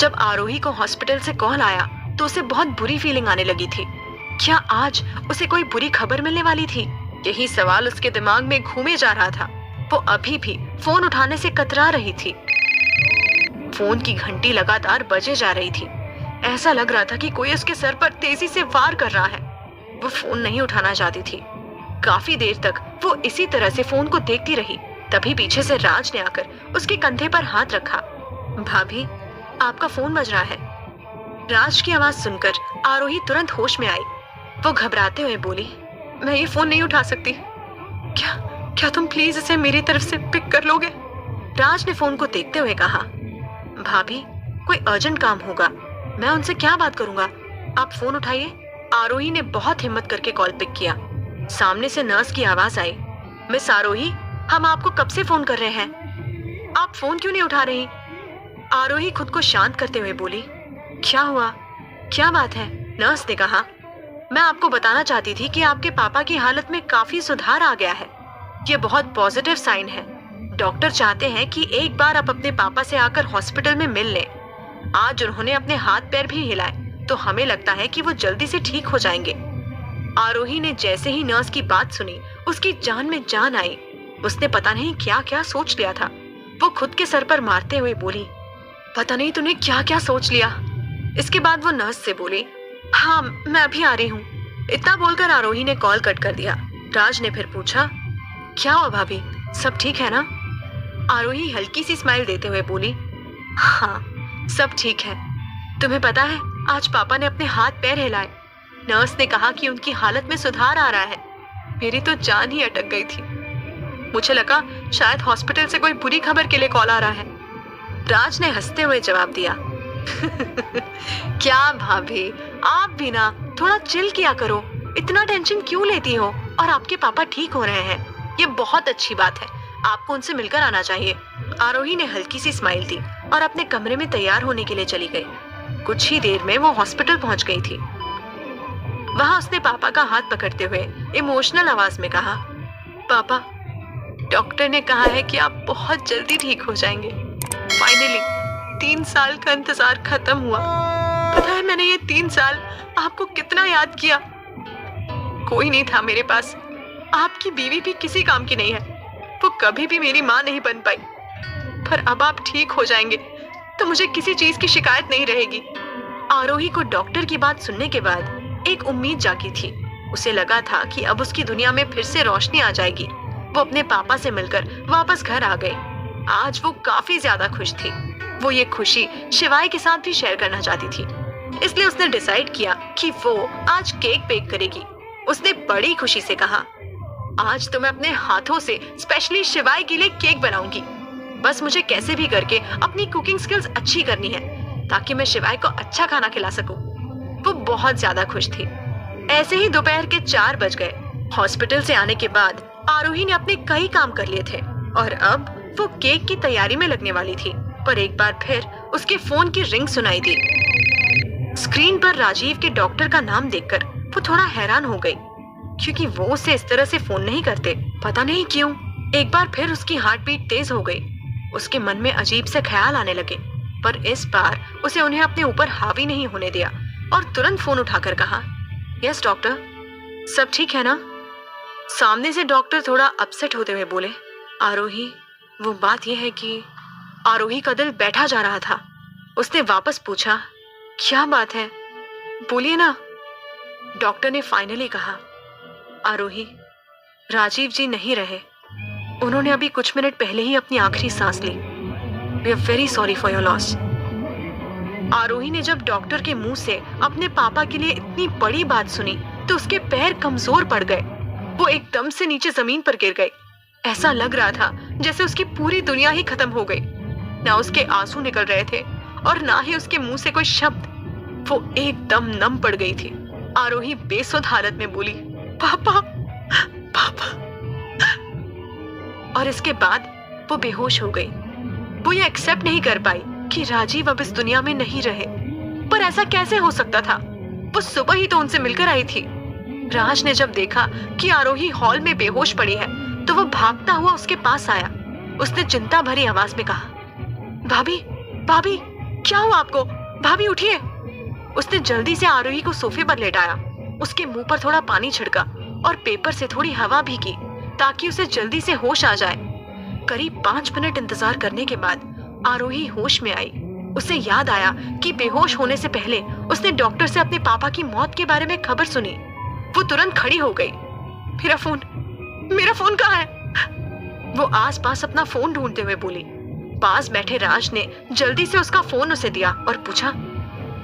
जब आरोही को हॉस्पिटल से कॉल आया तो उसे बहुत बुरी फीलिंग आने लगी थी। क्या आज उसे कोई बुरी खबर मिलने वाली थी? यही सवाल उसके दिमाग में घूमे जा रहा था। वो अभी भी फोन उठाने से कतरा रही थी। फोन की घंटी लगातार बजे जा रही थी। ऐसा लग रहा था कि कोई उसके सर पर तेजी से वार कर रहा है। वो फोन नहीं उठाना चाहती थी। काफी देर तक वो इसी तरह से फोन को देखती रही। तभी पीछे से राज ने आकर उसके कंधे पर हाथ रखा। भाभी, आपका फोन बज रहा है। राज की आवाज सुनकर आरोही तुरंत होश में आई। वो घबराते हुए बोली, मैं ये फोन नहीं उठा सकती। क्या तुम प्लीज इसे मेरी तरफ से पिक कर लोगे? राज ने फोन को देखते हुए कहा, भाभी, कोई अर्जेंट काम होगा, मैं उनसे क्या बात करूंगा, आप फोन उठाइए। आरोही ने बहुत हिम्मत करके कॉल पिक किया। सामने से नर्स की आवाज आई, मिस आरोही, हम आपको कब से फोन कर रहे हैं, आप फोन क्यों नहीं उठा रही? आरोही खुद को शांत करते हुए बोली, क्या हुआ, क्या बात है? नर्स ने कहा, मैं आपको बताना चाहती थी कि आपके पापा की हालत में काफी सुधार आ गया है। ये बहुत पॉजिटिव साइन है। डॉक्टर चाहते हैं कि एक बार आप अपने पापा से आकर हॉस्पिटल में मिल लें। आज उन्होंने अपने हाथ पैर भी हिलाए तो हमें लगता है कि वो जल्दी से ठीक हो जाएंगे। आरोही ने जैसे ही नर्स की बात सुनी, उसकी जान में जान आई। उसने पता नहीं क्या क्या सोच लिया था। वो खुद के सर पर मारते हुए बोली, पता नहीं तूने क्या क्या सोच लिया। इसके बाद वो नर्स से बोली, हाँ मैं अभी आ रही हूँ। इतना बोलकर आरोही ने कॉल कट कर दिया। राज ने फिर पूछा, क्या हुआ भाभी, सब ठीक है ना? आरोही हल्की सी स्माइल देते हुए बोली, हाँ सब ठीक है। तुम्हें पता है, आज पापा ने अपने हाथ पैर हिलाए। नर्स ने कहा कि उनकी हालत में सुधार आ रहा है। मेरी तो जान ही अटक गई थी। मुझे लगा शायद हॉस्पिटल से कोई बुरी खबर के लिए कॉल आ रहा है। राज ने हंसते हुए जवाब दिया, क्या भाभी, आप भी ना थोड़ा चिल किया करो। इतना टेंशन क्यों लेती हो? और आपके पापा ठीक हो रहे हैं, ये बहुत अच्छी बात है। आपको उनसे मिलकर आना चाहिए। आरोही ने हल्की सी स्माइल दी और अपने कमरे में तैयार होने के लिए चली गई। कुछ ही देर में वो हॉस्पिटल पहुंच गई थी। वहां उसने पापा का हाथ पकड़ते हुए इमोशनल आवाज में कहा, पापा, डॉक्टर ने कहा है कि आप बहुत जल्दी ठीक हो जाएंगे। फाइनली 3 साल का इंतजार खत्म हुआ। पता है मैंने ये 3 साल आपको कितना याद किया। कोई नहीं था मेरे पास। आपकी बीवी भी किसी काम की नहीं है। वो कभी भी मेरी माँ नहीं बन पाई। पर अब आप ठीक हो जाएंगे तो मुझे किसी चीज की शिकायत नहीं रहेगी। आरोही को डॉक्टर की बात सुनने के बाद एक उम्मीद जागी थी। उसे लगा था कि अब उसकी दुनिया में फिर से रोशनी आ जाएगी। वो अपने पापा से मिलकर वापस घर आ गई। आज वो काफी ज्यादा खुश थी। वो ये खुशी शिवाय के साथ भी शेयर करना चाहती थी। इसलिए उसने डिसाइड किया कि वो आज केक बेक करेगी। उसने बड़ी खुशी से कहा, आज तो मैं अपने हाथों से स्पेशली शिवाय के लिए केक बनाऊंगी। बस मुझे कैसे भी करके अपनी कुकिंग स्किल्स अच्छी करनी है ताकि मैं शिवाय को अच्छा खाना खिला सकूं। वो बहुत ज्यादा खुश थी। ऐसे ही दोपहर के 4 बज गए। हॉस्पिटल से आने के बाद आरोही ने अपने कई काम कर लिए थे और अब वो केक की तैयारी में लगने वाली थी। पर एक बार फिर उसके फोन की रिंग सुनाई दी। स्क्रीन पर राजीव के डॉक्टर का नाम देखकर वो थोड़ा हैरान हो गई, क्योंकि वो उसे इस तरह से फोन नहीं करते। पता नहीं क्यों एक बार फिर उसकी हार्ट बीट तेज हो गई। उसके मन में अजीब से ख्याल आने लगे, पर इस बार उसे उन्हें अपने ऊपर हावी नहीं होने दिया और तुरंत फोन उठाकर कहा, यस डॉक्टर, सब ठीक है ना? सामने से डॉक्टर थोड़ा अपसेट होते हुए बोले, आरोही, वो बात यह है कि आरोही का दिल बैठा जा रहा था। उसने वापस पूछा, क्या बात है, बोलिए ना। डॉक्टर ने फाइनली कहा, आरोही, राजीव जी नहीं रहे। उन्होंने अभी कुछ मिनट पहले ही अपनी आखिरी सांस ली। We are very sorry for your loss. Aarohi ने जब डॉक्टर के मुंह से अपने पापा के लिए इतनी बड़ी बात सुनी तो उसके पैर कमजोर पड़ गए। वो एकदम से नीचे जमीन पर गिर गई। ऐसा लग रहा था जैसे उसकी पूरी दुनिया ही खत्म हो गई। ना उसके आंसू निकल रहे थे और ना ही उसके मुंह से कोई शब्द। वो एकदम नम पड़ गई थी। आरोही बेसुध हालत में बोली, पापा, पापा। और इसके बाद वो बेहोश हो गई। वो ये एक्सेप्ट नहीं कर पाई कि राजीव अब इस दुनिया में नहीं रहे। पर ऐसा कैसे हो सकता था? वो सुबह ही तो उनसे मिलकर आई थी। राज ने जब देखा कि आरोही हॉल में बेहोश पड़ी है तो वो भागता हुआ उसके पास आया। उसने चिंता भरी आवाज में कहा, भाभी, भाभी, क्या हुआ आपको? भाभी उठिए। उसने जल्दी से आरोही को सोफे पर लेटाया, उसके मुंह पर थोड़ा पानी छिड़का और पेपर से थोड़ी हवा भी की ताकि उसे जल्दी से होश आ जाए। करीब 5 मिनट इंतजार करने के बाद आरोही होश में आई। उसे याद आया कि बेहोश होने से पहले उसने डॉक्टर से अपने पापा की मौत के बारे में खबर सुनी। वो तुरंत खड़ी हो गई। मेरा फोन कहाँ है? वो आसपास अपना फोन ढूंढते हुए बोली। पास बैठे राज ने जल्दी से उसका फोन उसे दिया और पूछा,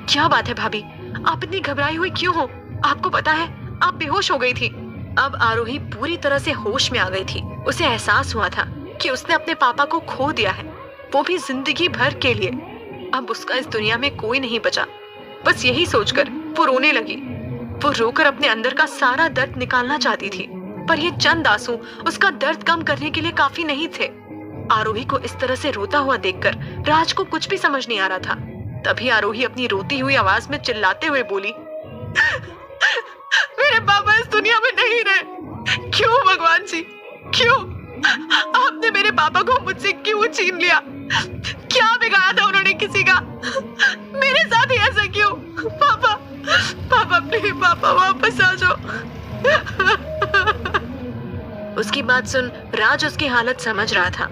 क्या बात है भाभी, आप इतनी घबराई हुई क्यों हो? आपको पता है आप बेहोश हो गई थी। अब आरोही पूरी तरह से होश में आ गई थी। उसे एहसास हुआ था कि उसने अपने पापा को खो दिया है, वो भी जिंदगी भर के लिए। अब उसका इस दुनिया में कोई नहीं बचा। बस यही सोचकर वो रोने लगी। वो रोकर अपने अंदर का सारा दर्द निकालना चाहती थी, पर ये चंद आंसू उसका दर्द कम करने के लिए काफी नहीं थे। आरोही को इस तरह से रोता हुआ देखकर राज को कुछ भी समझ नहीं आ रहा था। तभी आरोही अपनी रोती हुई आवाज में चिल्लाते हुए बोली, मेरे पापा इस दुनिया में नहीं रहे। क्यों भगवान जी, क्यों? आपने मेरे पापा को मुझसे क्यों छीन लिया? क्या बिगाड़ा था उन्होंने किसी का? मेरे साथ ही ऐसा क्यों? पापा, पापा प्लीज, पापा वापस आ जाओ। उसकी बात सुन राज उसकी हालत समझ रहा था।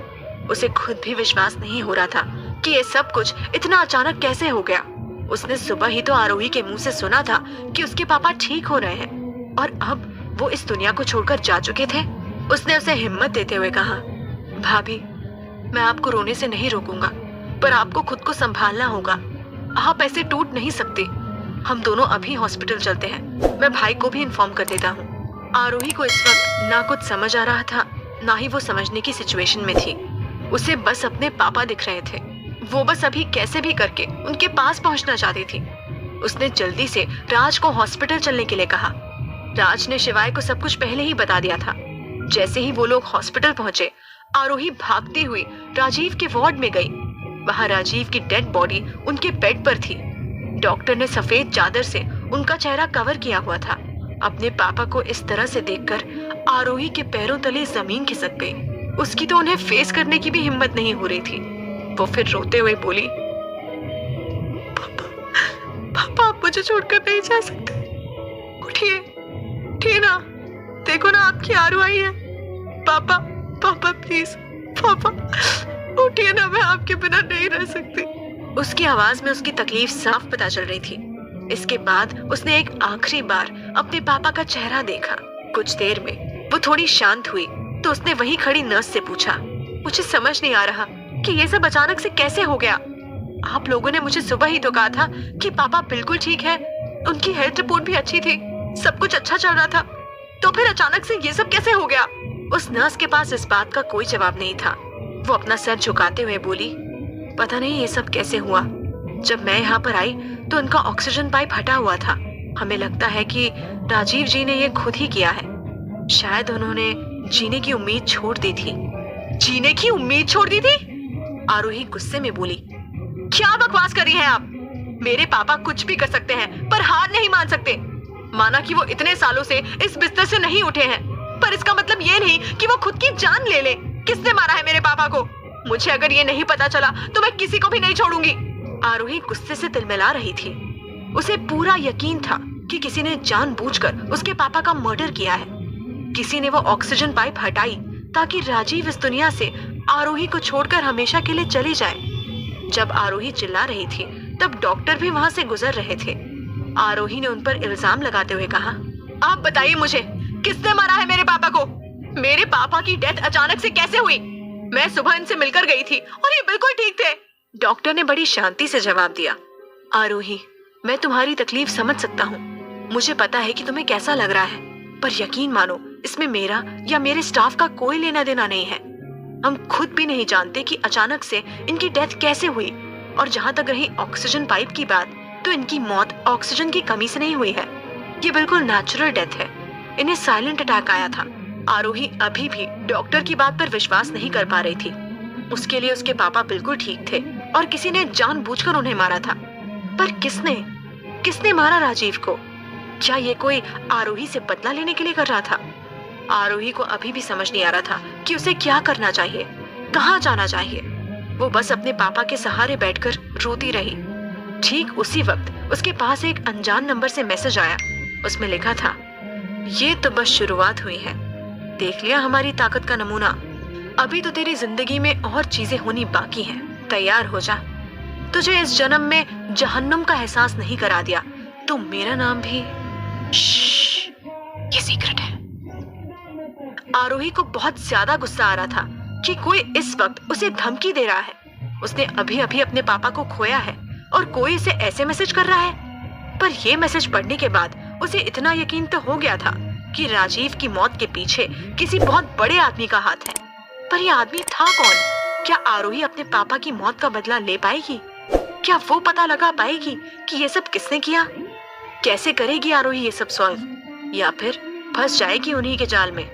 उसे खुद भी विश्वास नहीं हो रहा था कि ये सब कुछ इतना अचानक कैसे हो गया। उसने सुबह ही तो आरोही के मुंह से सुना था कि उसके पापा ठीक हो रहे हैं और अब वो इस दुनिया को छोड़कर जा चुके थे। उसने उसे हिम्मत देते हुए कहा, भाभी, मैं आपको रोने से नहीं रोकूंगा, पर आपको खुद को संभालना होगा। आप ऐसे टूट नहीं सकते। हम दोनों अभी हॉस्पिटल चलते हैं। मैं भाई को भी इन्फॉर्म कर देता हूँ। आरोही को इस वक्त ना कुछ समझ आ रहा था, ना ही वो समझने की सिचुएशन में थी। उसे बस अपने पापा दिख रहे थे। वो बस अभी कैसे भी करके उनके पास पहुंचना चाहती थी। उसने जल्दी से राज को हॉस्पिटल चलने के लिए कहा। राज ने शिवाय को सब कुछ पहले ही बता दिया था। जैसे ही वो लोग हॉस्पिटल पहुंचे, आरोही भागती हुई राजीव के वार्ड में गई। वहां राजीव की डेड बॉडी उनके बेड पर थी। डॉक्टर ने सफेद चादर से उनका चेहरा कवर किया हुआ था। अपने पापा को इस तरह से देखकर आरोही के पैरों तले जमीन खिसक गई। उसकी तो उन्हें फेस करने की भी हिम्मत नहीं हो रही थी। वो फिर रोते हुए बोली, पापा, पापा आप मुझे छोड़कर नहीं जा सकते। उठिए, उठिए ना, देखो ना आपकी आरू आई है। पापा, पापा प्लीज, पापा उठिए ना, मैं आपके बिना नहीं रह सकती। उसकी आवाज में उसकी तकलीफ साफ पता चल रही थी। इसके बाद उसने एक आखिरी बार अपने पापा का चेहरा देखा। कुछ देर में वो थोड़ी शांत हुई तो उसने वहीं खड़ी नर्स से पूछा, मुझे समझ नहीं आ रहा कि ये सब अचानक से कैसे हो गया। आप लोगों ने मुझे सुबह ही तो कहा था कि पापा बिल्कुल ठीक है, उनकी हेल्थ रिपोर्ट भी अच्छी थी, सब कुछ अच्छा चल रहा था, तो फिर अचानक से ये सब कैसे हो गया? उस नर्स के पास इस बात का कोई जवाब नहीं था। वो अपना सर झुकाते हुए बोली, पता नहीं ये सब कैसे हुआ। जब मैं यहाँ पर आई तो उनका ऑक्सीजन पाइप हटा हुआ था। हमें लगता है कि राजीव जी ने ये खुद ही किया है। शायद उन्होंने जीने की उम्मीद छोड़ दी थी। जीने की उम्मीद छोड़ दी थी? आरोही गुस्से में बोली, क्या बकवास कर रही हैं आप? मेरे पापा कुछ भी कर सकते हैं पर हार नहीं मान सकते। माना कि वो इतने सालों से इस बिस्तर से नहीं उठे हैं, पर इसका मतलब ये नहीं कि वो खुद की जान ले ले। किसने मारा है मेरे पापा को? मुझे अगर ये नहीं पता चला तो मैं किसी को भी नहीं छोड़ूंगी। आरोही गुस्से से तिलमिला रही थी। उसे पूरा यकीन था कि किसी ने जानबूझकर उसके पापा का मर्डर किया है। किसी ने वो ऑक्सीजन पाइप हटाई ताकि राजीव इस दुनिया से आरोही को छोड़कर हमेशा के लिए चले जाए। जब आरोही चिल्ला रही थी तब डॉक्टर भी वहां से गुजर रहे थे। आरोही ने उन पर इल्जाम लगाते हुए कहा, आप बताइए मुझे, किसने मारा है मेरे पापा को? मेरे पापा की डेथ अचानक से कैसे हुई? मैं सुबह इनसे मिलकर गई थी और ये बिल्कुल ठीक थे। डॉक्टर ने बड़ी शांति से जवाब दिया, आरोही, मैं तुम्हारी तकलीफ समझ सकता हूँ। मुझे पता है कि तुम्हें कैसा लग रहा है, पर यकीन मानो इसमें मेरा या मेरे स्टाफ का कोई लेना देना नहीं है। हम खुद भी नहीं जानते कि अचानक से इनकी डेथ कैसे हुई। और जहाँ तक रही ऑक्सीजन पाइप की बात, तो इनकी मौत ऑक्सीजन की कमी से नहीं हुई है। ये बिल्कुल नेचुरल डेथ है। इन्हें साइलेंट अटैक आया था। आरोही अभी भी डॉक्टर की बात पर विश्वास नहीं कर पा रही थी। उसके लिए उसके पापा बिल्कुल ठीक थे और किसी ने जानबूझकर उन्हें मारा था। पर किसने मारा राजीव को? क्या ये कोई आरोही से बदला लेने के लिए कर रहा था? आरोही को अभी भी समझ नहीं आ रहा था कि उसे क्या करना चाहिए, कहाँ जाना चाहिए। वो बस अपने पापा के सहारे बैठकर रोती रही। ठीक उसी वक्त उसके पास एक अनजान नंबर से मैसेज आया। उसमें लिखा था, ये तो बस शुरुआत हुई है, देख लिया हमारी ताकत का नमूना, अभी तो तेरी जिंदगी में और चीजें होनी बाकी हैं, तैयार हो जा। तुझे इस जन्म में जहन्नुम का एहसास नहीं करा दिया तो मेरा नाम भी। श्श्श, ये सीक्रेट है। आरोही को बहुत ज्यादा गुस्सा आ रहा था कि कोई इस वक्त उसे धमकी दे रहा है। उसने अभी अभी अपने पापा को खोया है और कोई उसे ऐसे मैसेज कर रहा है। पर यह मैसेज पढ़ने के बाद उसे इतना यकीन तो हो गया था कि राजीव की मौत के पीछे किसी बहुत बड़े आदमी का हाथ है। पर यह आदमी था कौन? क्या आरोही अपने पापा की मौत का बदला ले पाएगी? क्या वो पता लगा पाएगी कि ये सब किसने किया? कैसे करेगी आरोही ये सब सॉल्व, या फिर फंस जाएगी उन्हीं के जाल में?